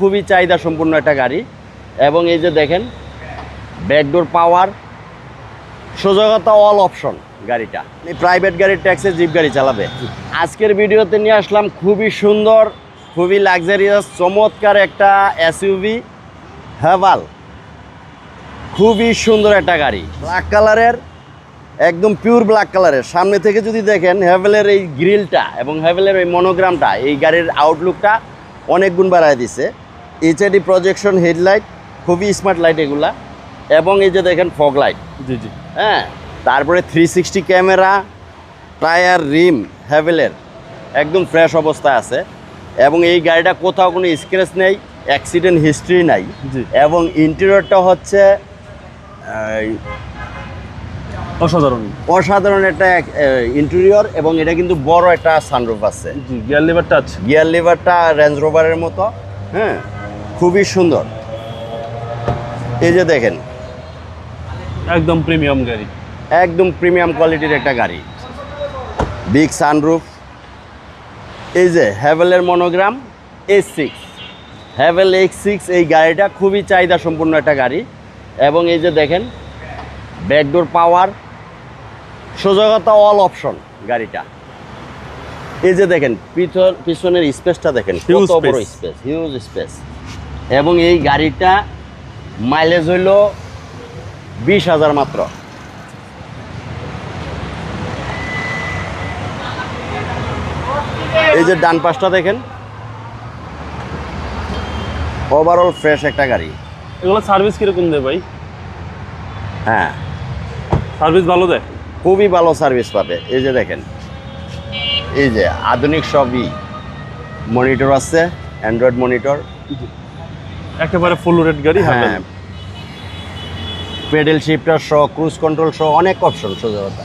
খুবই চাহিদা সম্পন্ন একটা গাড়ি। এবং এই যে দেখেন ব্যাকডোর পাওয়ার, সোজা কথা অল অপশন গাড়িটা। প্রাইভেট গাড়ির ট্যাক্সে জিপ গাড়ি চালাবে। আজকের ভিডিওতে নিয়ে আসলাম খুবই সুন্দর, খুবই লাক্সারিয়াস, চমৎকার একটা এসইউভি হ্যাভাল। খুবই সুন্দর একটা গাড়ি, ব্ল্যাক কালারের, একদম পিওর ব্ল্যাক কালারের। সামনে থেকে যদি দেখেন হ্যাভেলের এই গ্রিলটা এবং হ্যাভেলের এই মনোগ্রামটা এই গাড়ির আউটলুকটা অনেক গুণ বাড়ায় দিছে। এইচআইডি প্রজেকশন হেডলাইট, খুবই স্মার্ট লাইট এগুলা। এবং এই যে দেখেন ফগ লাইট, জি জি, হ্যাঁ, তারপরে 360 ক্যামেরা, টায়ার, রিম হ্যাভেলের একদম ফ্রেশ অবস্থায় আছে। এবং এই গাড়িটা কোথাও কোনো স্ক্র্যাচ নেই, অ্যাক্সিডেন্ট হিস্ট্রি নাই। জি। এবং ইন্টেরিয়রটা হচ্ছে অসাধারণ। অসাধারণ একটা ইন্টেরিয়র। এবং এটা কিন্তু বড় একটা সানরুফ আছে। জি, গিয়ার লিভারটা আছে। গিয়ার লিভারটা রেঞ্জ রোভারের মতো, হ্যাঁ, খুবই সুন্দর। এই যে দেখেন একদম প্রিমিয়াম গাড়ি, একদম প্রিমিয়াম কোয়ালিটির একটা গাড়ি, বিগ সানরুফ। এই যে হ্যাভেলের মনোগ্রাম H6, হ্যাভেল H6। এই গাড়িটা খুবই চাহিদা সম্পন্ন একটা গাড়ি। এবং এই যে দেখেন ব্যাকডোর পাওয়ার, সোজা কথা অল অপশন গাড়িটা। এই যে দেখেন পিছনের স্পেসটা দেখেন, কত বড় স্পেস, হিউজ স্পেস। এবং এই গাড়িটা মাইলেজ হইল 20,000 মাত্র। এই যে ডান পাশটা দেখেন, ওভারঅল ফ্রেশ একটা গাড়ি। এগুলো সার্ভিস কিরকম দেয় ভাই? হ্যাঁ, সার্ভিস ভালো দেয়, খুবই ভালো সার্ভিস পাবে। এই যে দেখেন, এই যে আধুনিক সবই মনিটর আছে, অ্যান্ড্রয়েড মনিটর। একেবারে ফুল রেড গাড়ি। হ্যাঁ, পেডেল শিফটার সহ, ক্রুজ কন্ট্রোল সহ অনেক অপশন, সোজা কথা।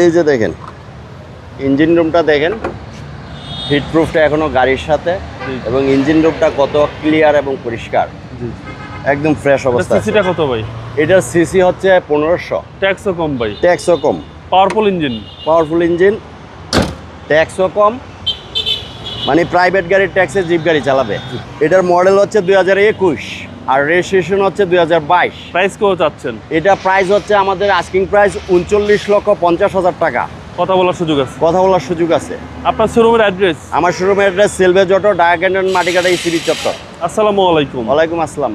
এই যে দেখেন ইঞ্জিন রুমটা দেখেন, হিটপ্রুফটা এখনো গাড়ির সাথে। এবং ইঞ্জিন রুমটা কত ক্লিয়ার এবং পরিষ্কার, একদম ফ্রেশ অবস্থা। সিসিটা কত ভাই? এটার সিসি হচ্ছে 1500। ট্যাক্সও কম ভাই, ট্যাক্সও কম। পাওয়ারফুল ইঞ্জিন, পাওয়ারফুল ইঞ্জিন, ট্যাক্সও কম। মানে প্রাইভেট গাড়ির ট্যাক্সে জিপ গাড়ি চালাবে। এটার মডেল হচ্ছে 2021 আর রেজিস্ট্রেশন হচ্ছে 2022। প্রাইস কেউ চাচ্ছেন? এটা প্রাইস হচ্ছে আমাদের আস্কিং প্রাইস 39,50,000 টাকা। কথা বলার সুযোগ আছে, কথা বলার সুযোগ আছে। আপনার শোরুমের অ্যাড্রেস? আমার শোরুমের অ্যাড্রেস সেলভেজ অটো, ডায়াগেন্ডন, মাটিকাটা, সিটি চত্বর। আসসালামু আলাইকুম। ওয়ালাইকুম আসসালাম।